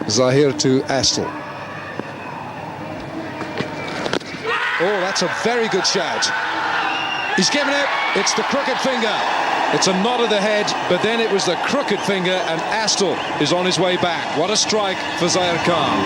Zahir to Astle. Oh, that's a very good shout. He's given it. It's the crooked finger. It's a nod of the head, but then it was the crooked finger, and Astle is on his way back. What a strike for Zahir Khan.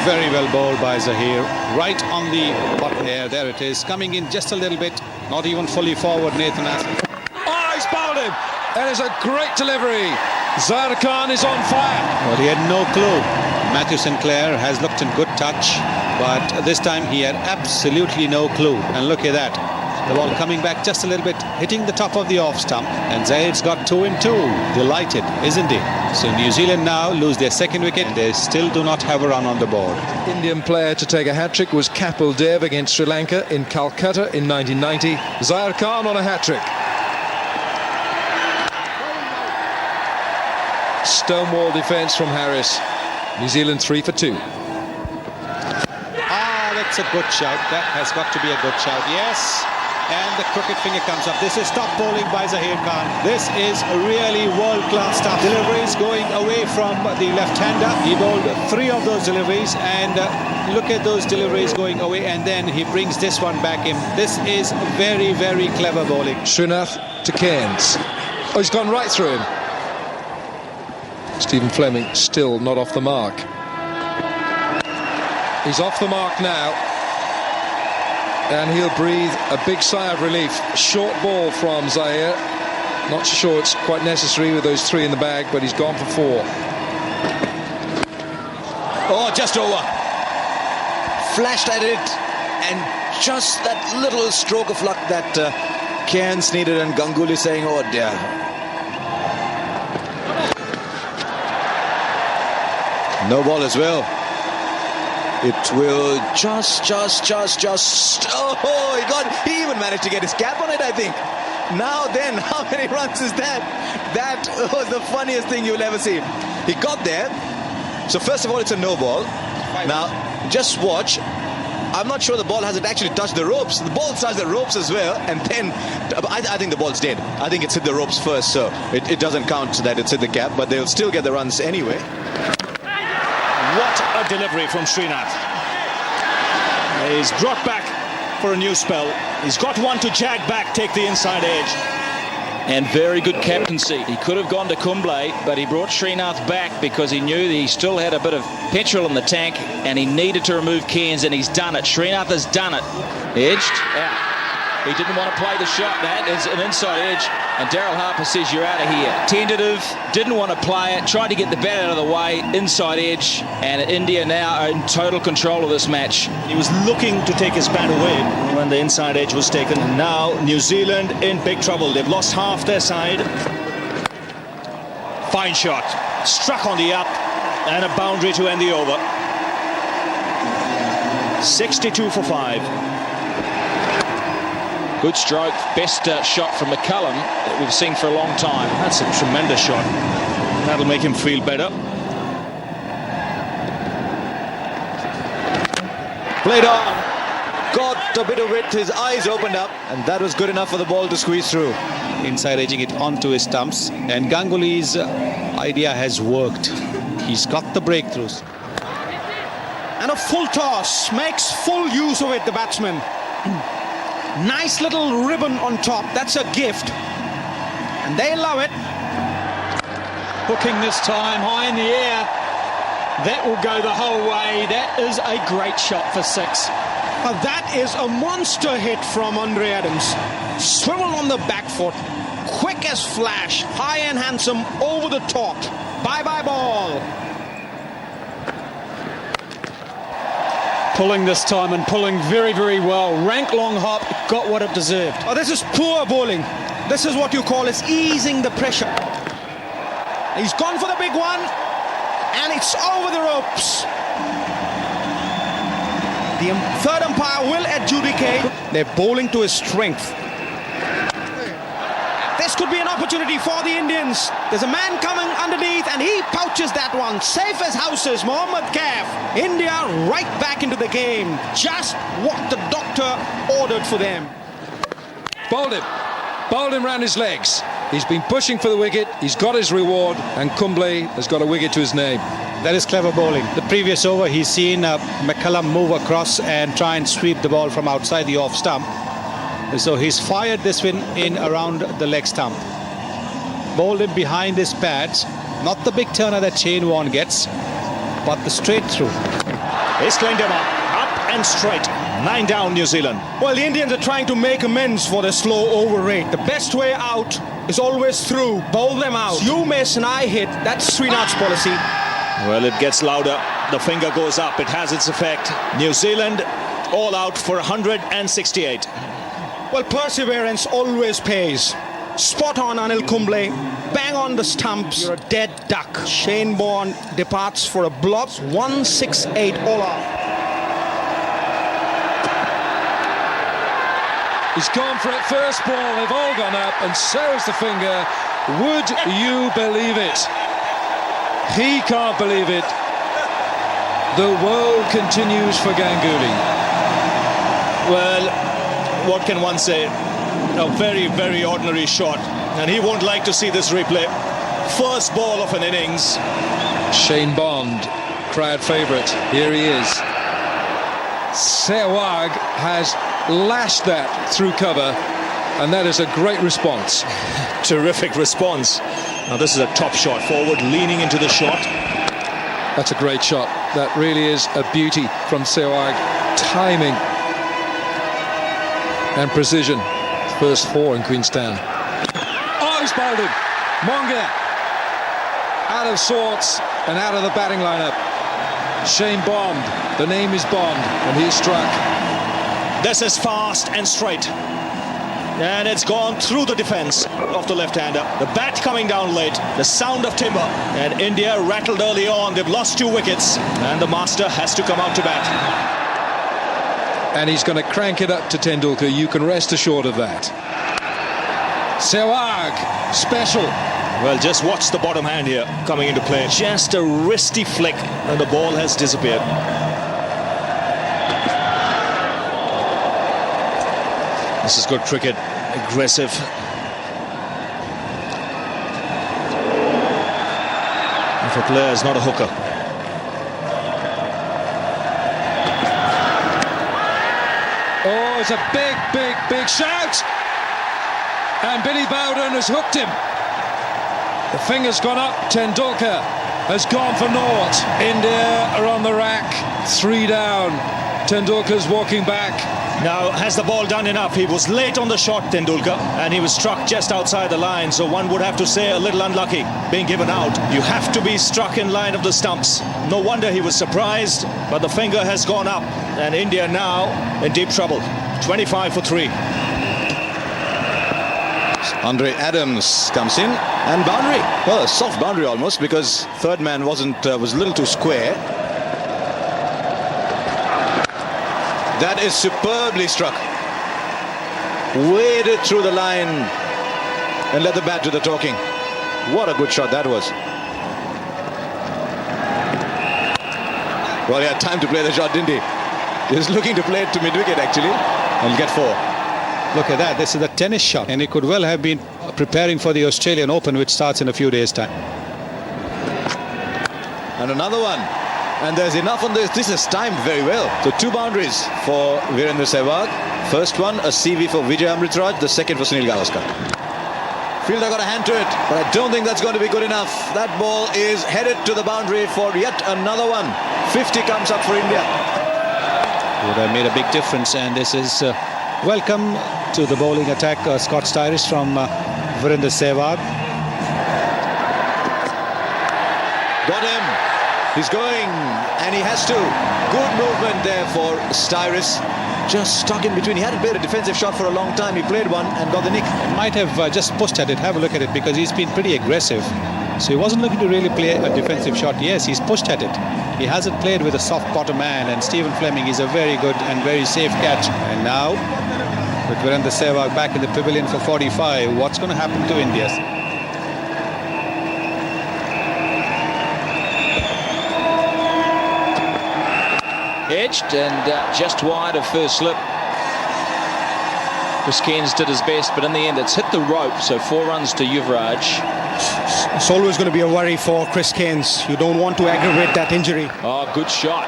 Very well bowled by Zahir. Right on the bottom there. There it is. Coming in just a little bit. Not even fully forward, Nathan Astle. Oh, he's bowled him. That is a great delivery. Zahir Khan is on fire. Well, he had no clue. Matthew Sinclair has looked in good touch, but this time he had absolutely no clue. And look at that. The ball coming back just a little bit, hitting the top of the off stump, and Zahid's got 2 in 2. Delighted, isn't he? So New Zealand now lose their second wicket. They still do not have a run on the board. Indian player to take a hat-trick was Kapil Dev against Sri Lanka in Calcutta in 1990. Zahir Khan on a hat-trick. Stonewall defence from Harris. New Zealand 3 for 2. Ah, that's a good shout. That has got to be a good shout. Yes. And the crooked finger comes up. This is top bowling by Zahir Khan. This is a really world-class stuff. Deliveries going away from the left-hander. He bowled 3 of those deliveries, and look at those deliveries going away, and then he brings this one back in. This is very, very clever bowling. Srinath to Cairns. Oh, he's gone right through him. Stephen Fleming still not off the mark. He's off the mark now. And he'll breathe a big sigh of relief. Short ball from Zahir. Not sure it's quite necessary with those 3 in the bag, but he's gone for 4. Oh, just over. Flashed at it, and just that little stroke of luck that Cairns needed, and Ganguly saying, oh dear. No ball as well. It will just. Oh, he even managed to get his cap on it, I think. Now then, how many runs is that? That was the funniest thing you'll ever see. He got there. So first of all, it's a no ball. Now, just watch. I'm not sure the ball hasn't actually touched the ropes. The ball touched the ropes as well, and then I think the ball's dead. I think it's hit the ropes first, so it doesn't count that it's hit the cap, but they'll still get the runs anyway. What a delivery from Srinath. He's brought back for a new spell. He's got one to jag back, take the inside edge. And very good captaincy. He could have gone to Kumble, but he brought Srinath back because he knew that he still had a bit of petrol in the tank, and he needed to remove Cairns, and he's done it. Srinath has done it. Edged out. He didn't want to play the shot. That is an inside edge, and Daryl Harper says you're out of here. Tentative, didn't want to play it, tried to get the bat out of the way, inside edge, and India now are in total control of this match. He was looking to take his bat away when the inside edge was taken. And now New Zealand in big trouble. They've lost half their side. Fine shot. Struck on the up, and a boundary to end the over. 62 for 5. Good stroke, best shot from McCullum that we've seen for a long time. That's a tremendous shot. That'll make him feel better. Played on. Got a bit of it. His eyes opened up, and that was good enough for the ball to squeeze through. Inside edging it onto his stumps, and Ganguly's idea has worked. He's got the breakthroughs. And a full toss, makes full use of it, the batsman. Nice little ribbon on top, that's a gift. And they love it. Hooking this time, high in the air. That will go the whole way. That is a great shot for 6. But that is a monster hit from Andre Adams. Swivel on the back foot, quick as flash, high and handsome, over the top. Bye-bye ball. Pulling this time, and pulling very, very well. Rank long hop, got what it deserved. Oh, this is poor bowling. This is what you call is easing the pressure. He's gone for the big one, and it's over the ropes. The third umpire will adjudicate. They're bowling to his strength. This could be an opportunity for the Indians. There's a man coming underneath, and he pouches that one. Safe as houses, Mohammad Kaif. India right back into the game. Just what the doctor ordered for them. Bowled him round his legs. He's been pushing for the wicket. He's got his reward, and Kumble has got a wicket to his name. That is clever bowling. The previous over, he's seen McCullum move across and try and sweep the ball from outside the off stump. So he's fired this one in around the leg stump. Bowled him behind his pads. Not the big turner that Shane Warne gets, but the straight through. He's cleaned him up and straight. 9 down, New Zealand. Well, the Indians are trying to make amends for their slow over rate. The best way out is always through. Bowl them out. You miss and I hit. That's Srinath's policy. Well, it gets louder. The finger goes up. It has its effect. New Zealand all out for 168. Well, perseverance always pays. Spot on Anil Kumble. Bang on the stumps. You're a dead duck. Shane Warne departs for a block. 168 all out. He's gone for it first ball. They've all gone up, and so is the finger. Would you believe it? He can't believe it. The woe continues for Ganguly. Well, what can one say? A very, very ordinary shot, and he won't like to see this replay. First ball of an innings. Shane Bond, crowd favourite. Here he is. Sehwag has lashed that through cover, and that is a great response. Terrific response. Now this is a top shot. Forward, leaning into the shot. That's a great shot. That really is a beauty from Sehwag. Timing and precision. First 4 in Queenstown. Oh, he's bowled him. Monga out of sorts and out of the batting lineup. Shane Bond, the name is Bond, and he's struck. This is fast and straight, and it's gone through the defense of the left-hander. The bat coming down late, the sound of timber, and India rattled early on. They've lost 2 wickets, and the master has to come out to bat. And he's going to crank it up to Tendulkar. You can rest assured of that. Sehwag, special. Well, just watch the bottom hand here coming into play. Just a wristy flick, and the ball has disappeared. This is good cricket, aggressive. If a player is not a hooker. Oh, it's a big, big, big shout. And Billy Bowden has hooked him. The finger's gone up. Tendulkar has gone for naught. India are on the rack. 3 down. Tendulkar's walking back. Now, has the ball done enough? He was late on the shot, Tendulkar, and he was struck just outside the line, so one would have to say a little unlucky being given out. You have to be struck in line of the stumps. No wonder he was surprised, but the finger has gone up, and India now in deep trouble. 25 for 3. Andre Adams comes in, and boundary. Well, a soft boundary almost, because third man was a little too square. That is superbly struck. Waded through the line and let the bat do the talking. What a good shot that was. Well, he had time to play the shot, didn't he? He was looking to play it to mid-wicket, actually, and he'll get 4. Look at that. This is a tennis shot, and he could well have been preparing for the Australian Open, which starts in a few days' time. And another one. And there's enough on this. This is timed very well. So 2 boundaries for Virendra Sehwag. First one, a CV for Vijay Amritraj. The second for Sunil Gavaskar. Fielder got a hand to it, but I don't think that's going to be good enough. That ball is headed to the boundary for yet another one. 50 comes up for India. Would have made a big difference, and this is welcome to the bowling attack. Scott Styris from Virendra Sehwag. Got him. He's going, and he has to. Good movement there for Styris. Just stuck in between. He hadn't played a defensive shot for a long time. He played one and got the nick. Might have just pushed at it. Have a look at it, because he's been pretty aggressive. So he wasn't looking to really play a defensive shot. Yes, he's pushed at it. He hasn't played with a soft bottom man, and Stephen Fleming is a very good and very safe catch. And now, with Virendra Sehwag back in the pavilion for 45, what's going to happen to India? Edged and just wide of first slip. Chris Cairns did his best, but in the end it's hit the rope, so 4 runs to Yuvraj. It's always going to be a worry for Chris Keynes. You don't want to aggravate that injury. Oh, good shot.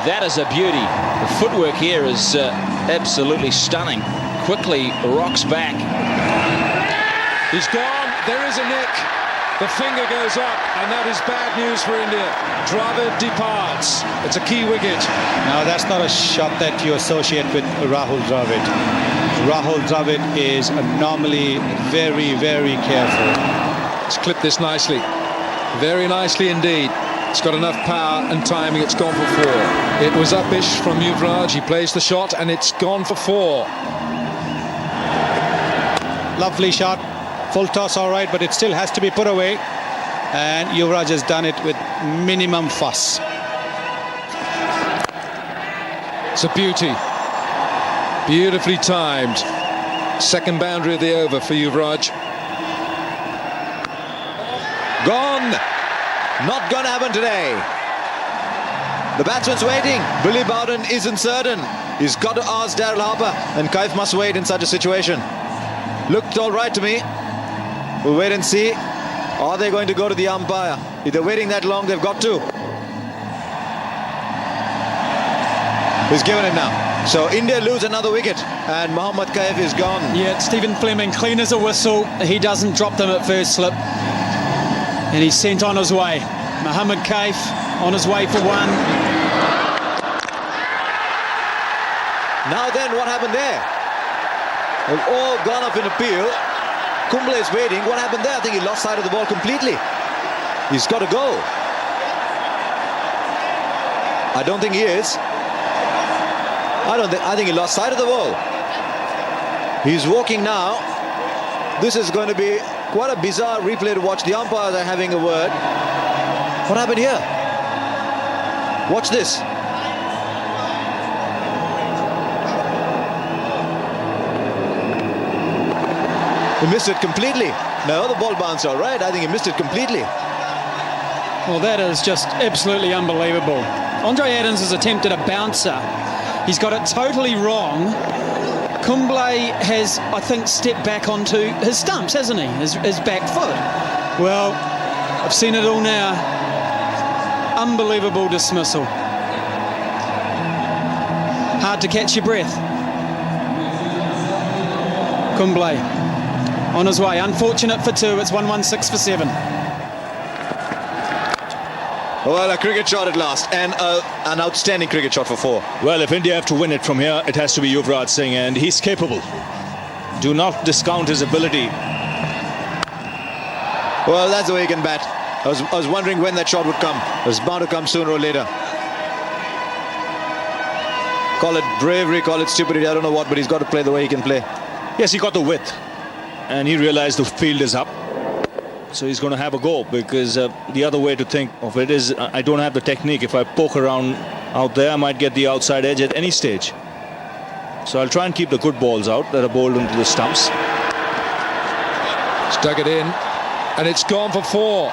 That is a beauty. The footwork here is absolutely stunning. Quickly rocks back. He's gone. There is a nick. The finger goes up, and that is bad news for India. Dravid departs. It's a key wicket. Now, that's not a shot that you associate with Rahul Dravid. Rahul Dravid is normally very, very careful. It's clipped this nicely. Very nicely indeed. It's got enough power and timing. It's gone for 4. It was upish from Yuvraj. He plays the shot, and it's gone for 4. Lovely shot. Full toss, all right, but it still has to be put away. And Yuvraj has done it with minimum fuss. It's a beauty. Beautifully timed. Second boundary of the over for Yuvraj. Gone. Not going to happen today. The batsman's waiting. Billy Bowden isn't certain. He's got to ask Daryl Harper, and Kaif must wait in such a situation. Looked all right to me. We'll wait and see. Are they going to go to the umpire? If they're waiting that long, they've got to. He's given it now. So India lose another wicket, and Mohammad Kaif is gone. Yeah, Stephen Fleming clean as a whistle. He doesn't drop them at first slip, and he's sent on his way. Mohammad Kaif on his way for 1. Now then, what happened there? They've all gone up in appeal. Kumble is waiting. What happened there? I think he lost sight of the ball completely. He's got to go. I don't think he is. I think he lost sight of the ball. He's walking now. This is going to be quite a bizarre replay to watch. The umpires are having a word. What happened here? Watch this. He missed it completely. No, the ball bounced all right. I think he missed it completely. Well, that is just absolutely unbelievable. Andre Adams has attempted a bouncer. He's got it totally wrong. Kumble has, I think, stepped back onto his stumps, hasn't he? His back foot. Well, I've seen it all now. Unbelievable dismissal. Hard to catch your breath. Kumble on his way. Unfortunate for 2. It's 116 for 7. Well, a cricket shot at last, and an outstanding cricket shot for 4. Well, if India have to win it from here, it has to be Yuvraj Singh, and he's capable. Do not discount his ability. Well, that's the way he can bat. I was wondering when that shot would come. It was bound to come sooner or later. Call it bravery, call it stupidity, I don't know what, but he's got to play the way he can play. Yes, he got the width, and he realized the field is up. So he's going to have a go, because the other way to think of it is I don't have the technique. If I poke around out there, I might get the outside edge at any stage. So I'll try and keep the good balls out that are bowled into the stumps. Stuck it in, and it's gone for 4.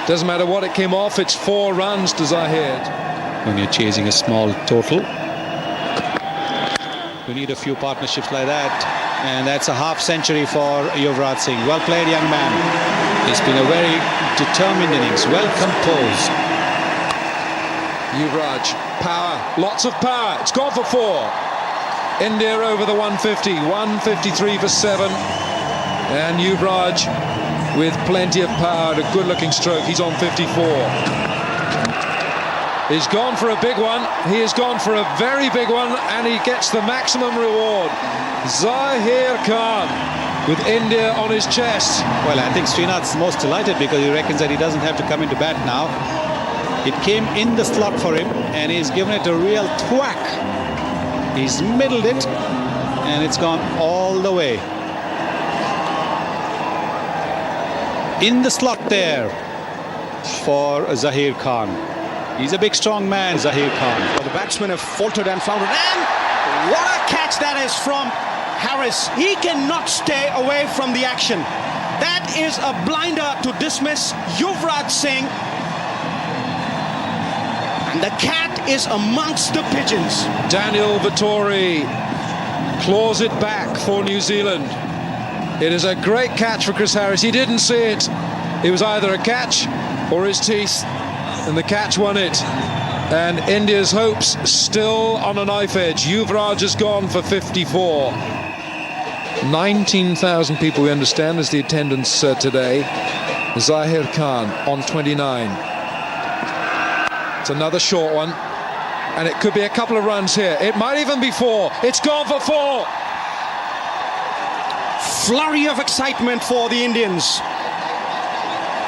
Doesn't matter what it came off, it's 4 runs to Zahid. When you're chasing a small total, you need a few partnerships like that. And that's a half century for Yuvraj Singh. Well played, young man. It's been a very determined innings, well composed. Yuvraj, power, lots of power. It's gone for 4. India over the 150, 153 for 7. And Yuvraj with plenty of power, a good-looking stroke. He's on 54. He's gone for a big one. He has gone for a very big one, and he gets the maximum reward. Zahir Khan with India on his chest. Well, I think Srinath's most delighted because he reckons that he doesn't have to come into bat now. It came in the slot for him, and he's given it a real thwack. He's middled it, and it's gone all the way. In the slot there for Zahir Khan. He's a big, strong man, Zahir Khan. Well, the batsmen have faltered and floundered. And what a catch that is from Harris. He cannot stay away from the action. That is a blinder to dismiss Yuvraj Singh. And the cat is amongst the pigeons. Daniel Vettori claws it back for New Zealand. It is a great catch for Chris Harris. He didn't see it. It was either a catch or his teeth, and the catch won it. And India's hopes still on a knife edge. Yuvraj has gone for 54. 19,000 people, we understand, is the attendance today. Zahir Khan on 29. It's another short one, and it could be a couple of runs here. It might even be 4. It's gone for 4. Flurry of excitement for the Indians.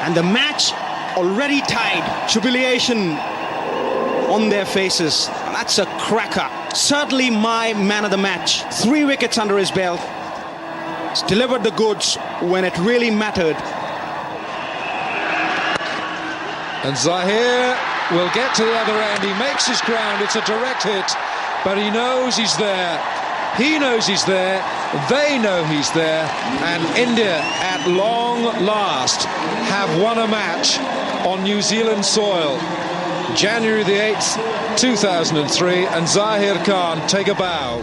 And the match already tied. Jubilation on their faces. That's a cracker. Certainly my man of the match. 3 wickets under his belt. He's delivered the goods when it really mattered. And Zahir will get to the other end. He makes his ground. It's a direct hit, but he knows he's there. He knows he's there. They know he's there. And India, at long last, have won a match on New Zealand soil. January the 8th, 2003, and Zahir Khan take a bow.